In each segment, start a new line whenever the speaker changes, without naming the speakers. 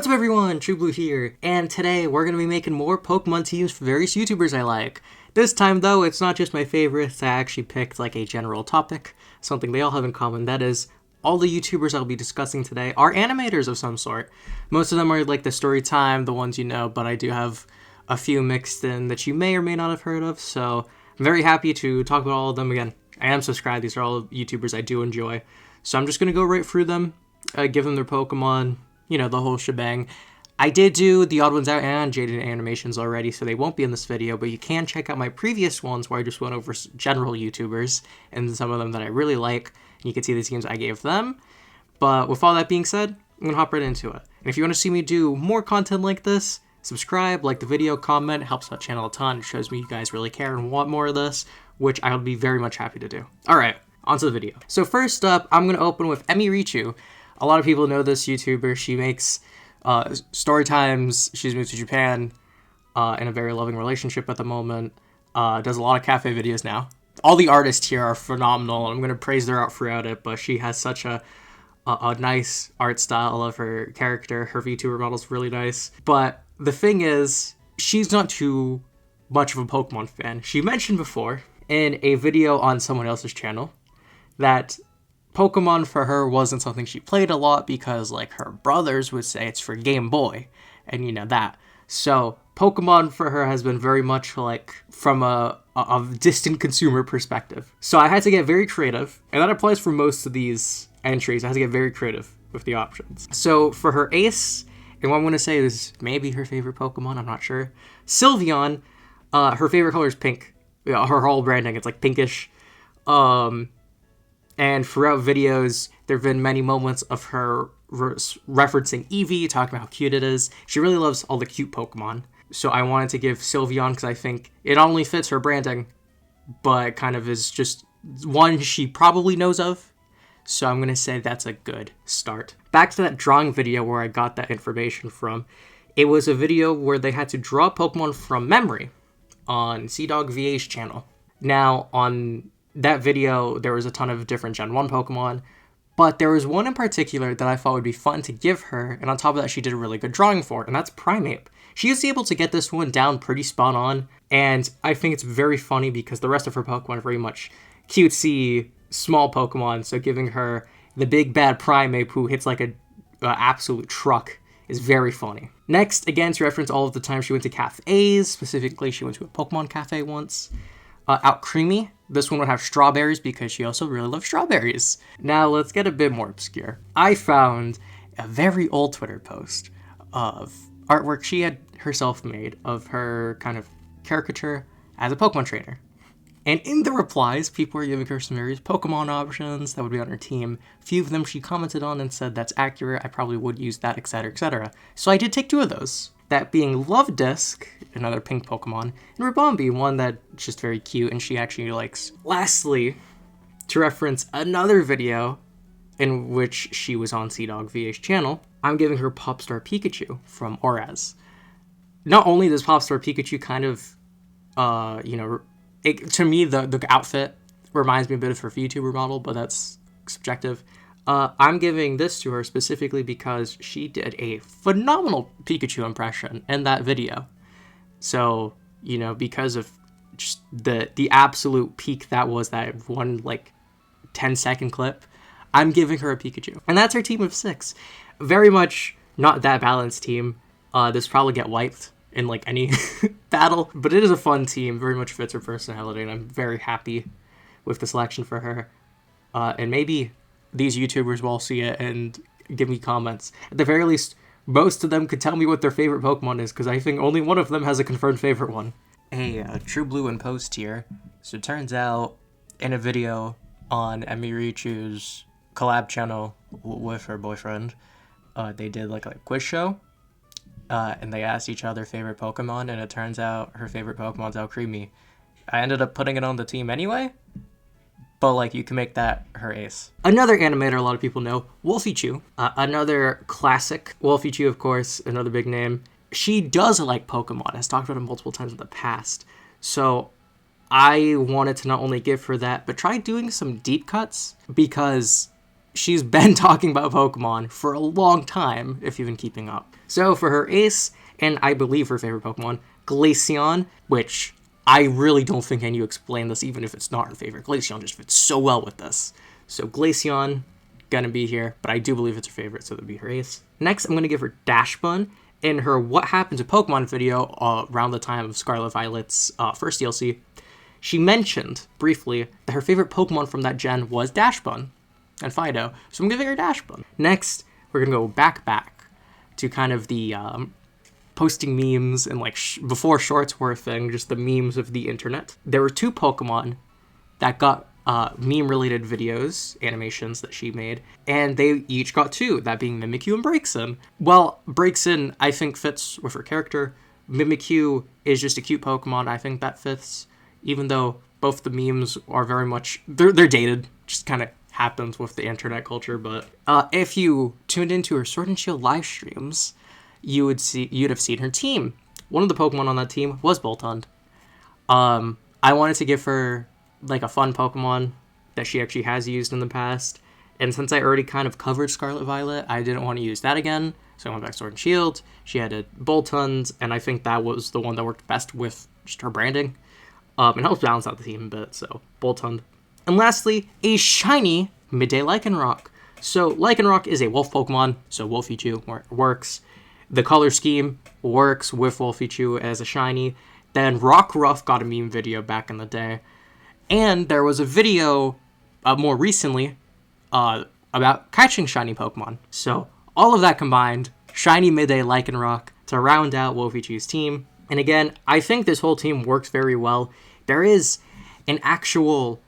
What's up everyone, TrueBlue here, and today we're going to be making more Pokemon teams for various YouTubers I like. This time though, it's not just my favorites, I actually picked like a general topic, something they all have in common, that is, all the YouTubers I'll be discussing today are animators of some sort. Most of them are like the story time, the ones you know, but I do have a few mixed in that you may or may not have heard of, so I'm very happy to talk about all of them again. I am subscribed, these are all YouTubers I do enjoy, so I'm just going to go right through them, give them their Pokemon, you know, the whole shebang. I did do the Odd Ones Out and Jaded Animations already, so they won't be in this video, but you can check out my previous ones where I just went over general YouTubers and some of them that I really like, and you can see the teams I gave them. But with all that being said, I'm going to hop right into it. And if you want to see me do more content like this, subscribe, like the video, comment, it helps out the channel a ton. It shows me you guys really care and want more of this, which I would be very much happy to do. Alright, onto the video. So first up, I'm going to open with Emi. A lot of people know this YouTuber. She makes story times. She's moved to Japan in a very loving relationship at the moment. Does a lot of cafe videos now. All the artists here are phenomenal. I'm going to praise their art throughout it, but she has such a nice art style. I love her character. Her VTuber model's really nice. But the thing is, she's not too much of a Pokemon fan. She mentioned before in a video on someone else's channel that Pokemon for her wasn't something she played a lot because, like, her brothers would say it's for Game Boy, and you know that. So Pokemon for her has been very much like from a distant consumer perspective. So I had to get very creative, and that applies for most of these entries. I had to get very creative with the options. So for her ace, and what I'm going to say is maybe her favorite Pokemon, I'm not sure, Sylveon, her favorite color is pink. Yeah, her whole branding, it's like pinkish. And throughout videos, there have been many moments of her referencing Eevee, talking about how cute it is. She really loves all the cute Pokemon. So I wanted to give Sylveon because I think it not only fits her branding, but kind of is just one she probably knows of. So I'm going to say that's a good start. Back to that drawing video where I got that information from. It was a video where they had to draw Pokemon from memory on CDogVA's channel. Now, on that video, there was a ton of different Gen 1 Pokemon, but there was one in particular that I thought would be fun to give her, and on top of that, she did a really good drawing for it, and that's Primeape. She was able to get this one down pretty spot on, and I think it's very funny because the rest of her Pokemon are very much cutesy, small Pokemon, so giving her the big bad Primeape who hits like a absolute truck is very funny. Next, again, to reference all of the times she went to cafes, specifically she went to a Pokemon cafe once. Out Creamy. This one would have strawberries because she also really loves strawberries. Now let's get a bit more obscure. I found a very old Twitter post of artwork she had herself made of her kind of caricature as a Pokemon trainer. And in the replies, people were giving her some various Pokemon options that would be on her team. A few of them she commented on and said, that's accurate, I probably would use that, etc., etc. So I did take two of those. That being Love Disc, another pink Pokemon, and Ribombee, one that's just very cute and she actually likes. Lastly, to reference another video in which she was on CDogVA's channel, I'm giving her Popstar Pikachu from Oraz. Not only does Popstar Pikachu kind of, to me, the outfit reminds me a bit of her VTuber model, but that's subjective. I'm giving this to her specifically because she did a phenomenal Pikachu impression in that video. So, you know, because of just the absolute peak that was that one, like, 10-second clip, I'm giving her a Pikachu. And that's her team of 6. Very much not that balanced team. This probably get wiped in, like, any battle. But it is a fun team, very much fits her personality, and I'm very happy with the selection for her. And maybe these YouTubers will all see it and give me comments. At the very least, most of them could tell me what their favorite Pokemon is, because I think only one of them has a confirmed favorite one. Hey, TrueBlue and Post here. So it turns out, in a video on Emi collab channel with her boyfriend, they did like a quiz show, and they asked each other favorite Pokemon, and it turns out her favorite Pokemon's Alcremie. I ended up putting it on the team anyway, but, like, you can make that her ace. Another animator a lot of people know, Wolfie, another classic. Wolfie, of course, another big name. She does like Pokemon, has talked about it multiple times in the past. So I wanted to not only give her that, but try doing some deep cuts, because she's been talking about Pokemon for a long time, if you've been keeping up. So for her ace, and I believe her favorite Pokemon, Glaceon, which I really don't think I need to explain this, even if it's not her favorite. Glaceon just fits so well with this. So Glaceon, gonna be here, but I do believe it's her favorite, so that'd be her ace. Next, I'm gonna give her Dash Bun. In her What Happened to Pokemon video around the time of Scarlet Violet's first DLC, she mentioned briefly that her favorite Pokemon from that gen was Dash Bun and Fido, so I'm giving her Dash Bun. Next, we're gonna go back to kind of the posting memes and like before shorts were a thing, just the memes of the internet. There were 2 Pokemon that got meme-related videos, animations that she made, and they each got 2, that being Mimikyu and Braixen. Well, Braixen, I think, fits with her character. Mimikyu is just a cute Pokemon, I think that fits, even though both the memes are very much, they're dated, just kind of happens with the internet culture, but if you tuned into her Sword and Shield live streams, you'd have seen her team. One of the Pokemon on that team was Boltund. I wanted to give her like a fun Pokemon that she actually has used in the past, and since I already kind of covered Scarlet Violet, I didn't want to use that again, so I went back to Sword and Shield. She had a Boltund, and I think that was the one that worked best with just her branding, and helps balance out the team a bit, so Boltund. And lastly, a shiny Midday Lycanroc. So Lycanroc is a wolf Pokemon, so Wolfeechew works. The color scheme works with Wolfeechew as a shiny. Then Rockruff got a meme video back in the day. And there was a video more recently about catching shiny Pokemon. So all of that combined, shiny Midday Lycanroc to round out Wolfeechew's team. And again, I think this whole team works very well. There is an actual,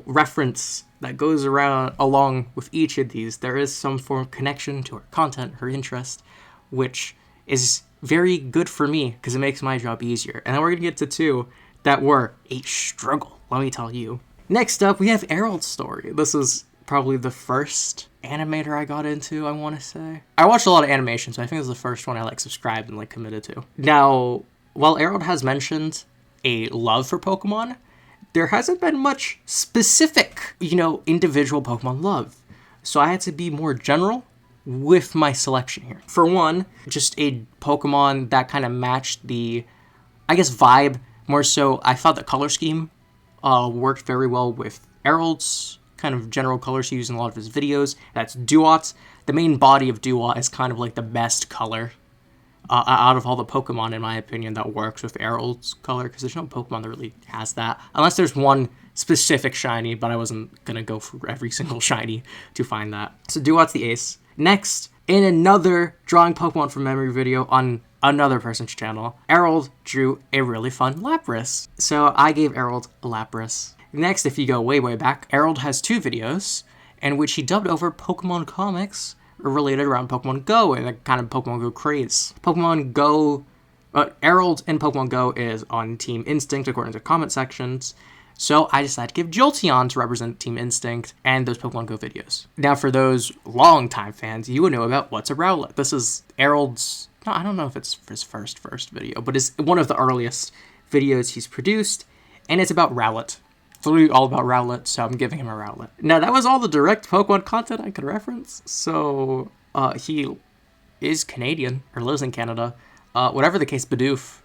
reference that goes along with each of these. There is some form of connection to her content, her interest, which is very good for me because it makes my job easier. And then we're going to get to 2 that were a struggle, let me tell you. Next up, we have Errol's story. This is probably the first animator I got into, I want to say. I watched a lot of animations, but I think it was the first one I subscribed and committed to. Now, while Errol has mentioned a love for Pokemon, there hasn't been much specific, individual Pokemon love. So I had to be more general with my selection here. For one, just a Pokemon that kind of matched the, vibe. More so, I thought the color scheme worked very well with Errol's kind of general colors he used in a lot of his videos. That's Duat. The main body of Duat is kind of the best color out of all the Pokemon, in my opinion, that works with Errol's color, because there's no Pokemon that really has that. Unless there's one specific shiny, but I wasn't going to go for every single shiny to find that. So Duat's the ace. Next, in another drawing Pokemon from memory video on another person's channel, Errol drew a really fun Lapras. So I gave Errol a Lapras. Next, if you go way, way back, Errol has 2 videos in which he dubbed over Pokemon comics related around Pokemon Go and the kind of Pokemon Go craze. Pokemon Go, Errol in Pokemon Go is on Team Instinct according to comment sections. So I decided to give Jolteon to represent Team Instinct and those Pokemon Go videos. Now for those long-time fans, you would know about What's a Rowlet. This is Errol's, I don't know if it's his first video, but it's one of the earliest videos he's produced, and it's about Rowlet. It's literally all about Rowlet, so I'm giving him a Rowlet. Now that was all the direct Pokemon content I could reference, so he is Canadian, or lives in Canada. Whatever the case, Bidoof.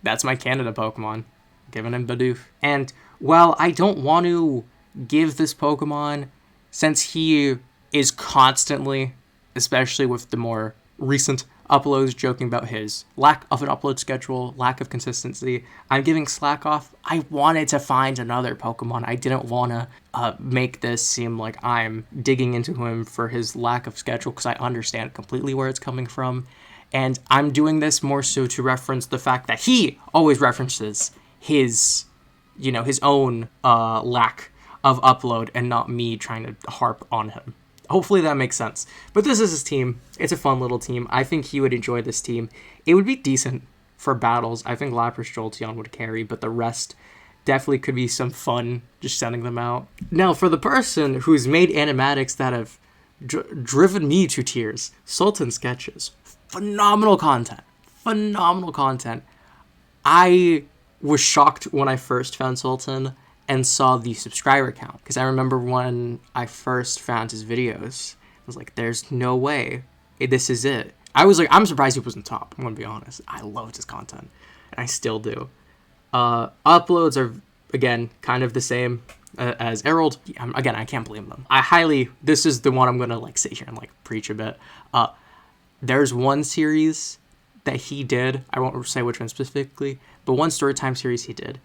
That's my Canada Pokemon. Giving him Bidoof. And while I don't want to give this Pokemon, since he is constantly, especially with the more recent uploads, joking about his lack of an upload schedule, lack of consistency, I'm giving slack off. I wanted to find another Pokemon. I didn't want to make this seem like I'm digging into him for his lack of schedule, because I understand completely where it's coming from. And I'm doing this more so to reference the fact that he always references his own lack of upload and not me trying to harp on him. Hopefully that makes sense. But this is his team. It's a fun little team. I think he would enjoy this team. It would be decent for battles. I think Lapras Jolteon would carry, but the rest definitely could be some fun just sending them out. Now, for the person who's made animatics that have driven me to tears, Sultan Sketches. Phenomenal content. Phenomenal content. I was shocked when I first found Sultan, and saw the subscriber count. Because I remember when I first found his videos, I was like, there's no way this is it. I was like, I'm surprised he wasn't top. I'm going to be honest. I loved his content, and I still do. Uploads are, again, kind of the same as Errol. Again, I can't blame them. This is the one I'm going to like sit here and like preach a bit. There's one series that he did, I won't say which one specifically, but one storytime series he did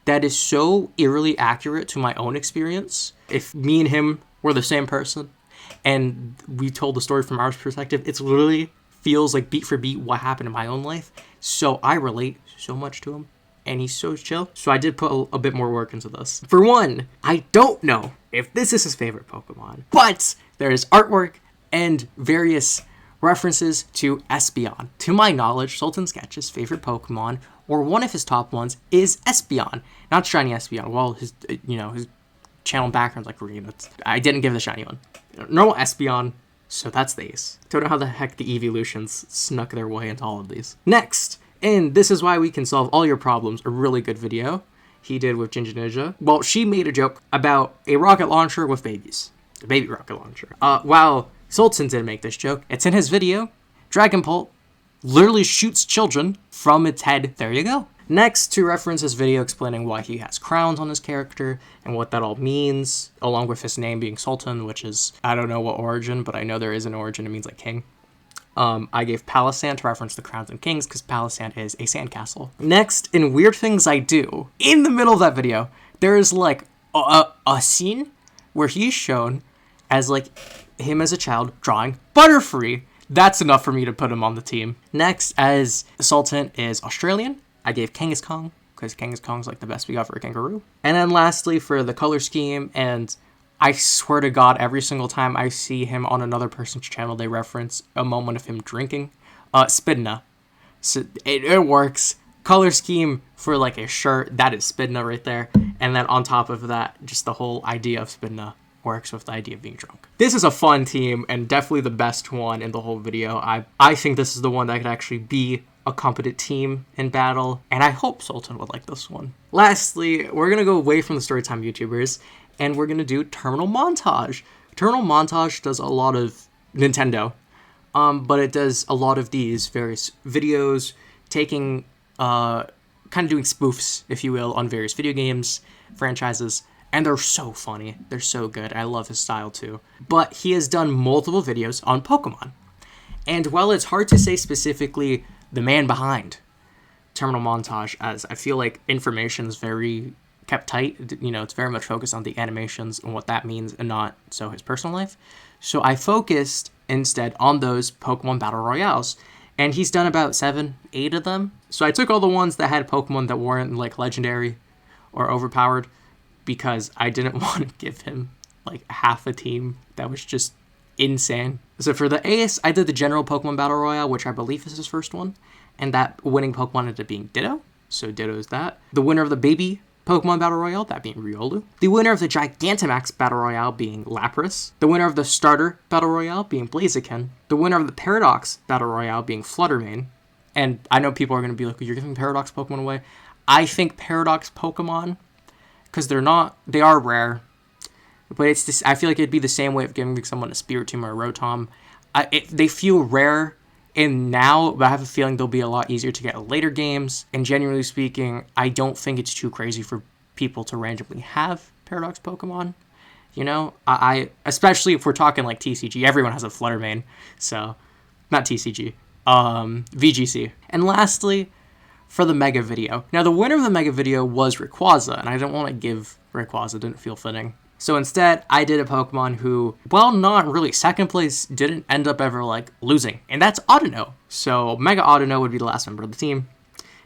that is so eerily accurate to my own experience. If me and him were the same person and we told the story from our perspective, it's literally feels like beat for beat what happened in my own life. So I relate so much to him, and he's so chill. So I did put a bit more work into this. For one, I don't know if this is his favorite Pokemon, but there is artwork and various references to Espeon. To my knowledge, Sultan Sketch's favorite Pokemon, or one of his top ones, is Espeon. Not Shiny Espeon. Well, his channel background's like green. I didn't give the shiny one. Normal Espeon, so that's the ace. Don't know how the heck the evolutions snuck their way into all of these. Next, and this is why we can solve all your problems, a really good video he did with Ginger Ninja. Well, she made a joke about a rocket launcher with babies. A baby rocket launcher. While Sultan didn't make this joke, it's in his video. Dragonpult literally shoots children from its head. There you go. Next, to reference his video explaining why he has crowns on his character and what that all means, along with his name being Sultan, which is, I don't know what origin, but I know there is an origin. It means like king. I gave Palisand to reference the crowns and kings because Palisand is a sandcastle. Next, in Weird Things I Do, in the middle of that video, there is like a scene where he's shown as like him as a child drawing Butterfree. That's enough for me to put him on the team. Next, as Sultan is Australian, I gave Kangaskong because Kangaskong's like the best we got for a kangaroo. And then lastly, for the color scheme, and I swear to God, every single time I see him on another person's channel, they reference a moment of him drinking. Spidna. So it works. Color scheme for like a shirt, that is Spidna right there. And then on top of that, just the whole idea of Spidna works with the idea of being drunk. This is a fun team and definitely the best one in the whole video. I think this is the one that could actually be a competent team in battle, and I hope Sultan would like this one. Lastly, we're going to go away from the Storytime YouTubers, and we're going to do Terminal Montage. Terminal Montage does a lot of Nintendo, but it does a lot of these various videos, taking, kind of doing spoofs, if you will, on various video games, franchises, and they're so funny. They're so good. I love his style too. But he has done multiple videos on Pokemon. And while it's hard to say specifically the man behind Terminal Montage, as I feel like information is very kept tight, it's very much focused on the animations and what that means and not so his personal life. So I focused instead on those Pokemon Battle Royales. And he's done about 7, 8 of them. So I took all the ones that had Pokemon that weren't like legendary or overpowered, because I didn't want to give him like half a team that was just insane. So for the ace, I did the general Pokemon Battle Royale, which I believe is his first one, and that winning Pokemon ended up being Ditto, so Ditto is that. The winner of the baby Pokemon Battle Royale, that being Riolu. The winner of the Gigantamax Battle Royale being Lapras. The winner of the Starter Battle Royale being Blaziken. The winner of the Paradox Battle Royale being Fluttermane. And I know people are going to be like, you're giving Paradox Pokemon away. I think Paradox Pokemon, because they are rare, but it's this. I feel like it'd be the same way of giving someone a Spiritomb or a Rotom. They feel rare in now, but I have a feeling they'll be a lot easier to get in later games. And generally speaking, I don't think it's too crazy for people to randomly have Paradox Pokemon. I especially if we're talking like TCG, everyone has a Fluttermane, so not TCG, VGC. And lastly, for the Mega video. Now, the winner of the Mega video was Rayquaza, and I didn't want to give Rayquaza, it didn't feel fitting. So instead, I did a Pokemon who, well, not really second place, didn't end up ever, like, losing. And that's Audino. So Mega Audino would be the last member of the team.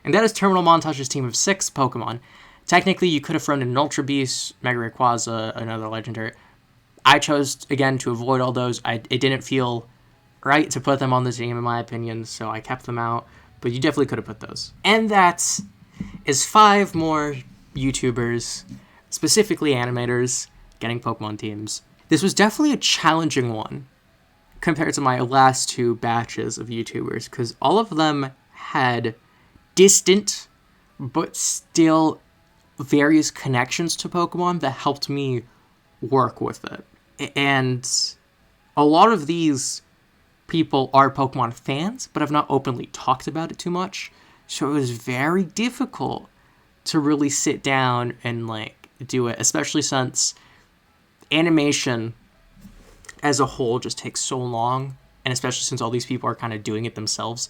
And that is Terminal Montage's team of 6 Pokemon. Technically, you could have thrown in an Ultra Beast, Mega Rayquaza, another Legendary. I chose, again, to avoid all those. It didn't feel right to put them on the team, in my opinion, so I kept them out. But you definitely could have put those. And that is 5 more YouTubers, specifically animators, getting Pokemon teams. This was definitely a challenging one compared to my last 2 batches of YouTubers, because all of them had distant but still various connections to Pokemon that helped me work with it. And a lot of these people are Pokemon fans, but have not openly talked about it too much. So it was very difficult to really sit down and like do it, especially since animation as a whole just takes so long, and especially since all these people are kind of doing it themselves.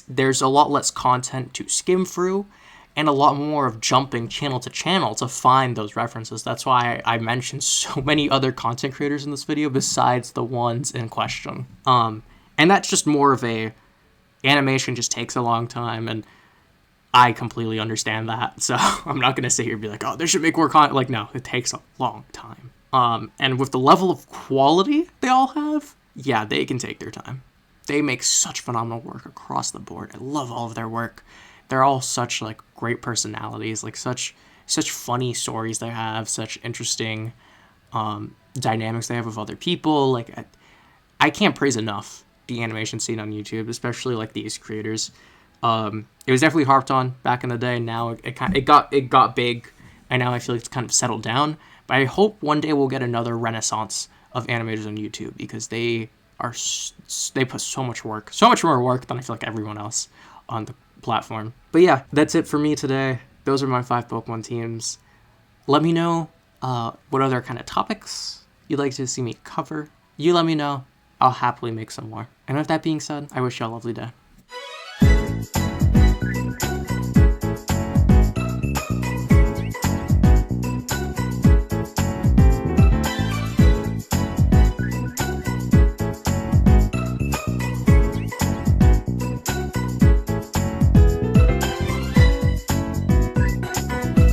There's a lot less content to skim through, and a lot more of jumping channel to channel to find those references. That's why I mentioned so many other content creators in this video besides the ones in question. And that's just more of a animation just takes a long time, and I completely understand that. So I'm not gonna sit here and be like, oh, they should make more content. Like, no, it takes a long time. And with the level of quality they all have, yeah, they can take their time. They make such phenomenal work across the board. I love all of their work. They're all such like great personalities, like such funny stories they have, such interesting dynamics they have with other people. Like I can't praise enough the animation scene on YouTube, especially like these creators. It was definitely harped on back in the day. Now it got big, and now I feel like it's kind of settled down. But I hope one day we'll get another renaissance of animators on YouTube, because they put so much more work than I feel like everyone else on the platform. But yeah, that's it for me today. Those are my 5 Pokemon teams. Let me know what other kind of topics you'd like to see me cover. You let me know. I'll happily make some more. And with that being said, I wish you all a lovely day.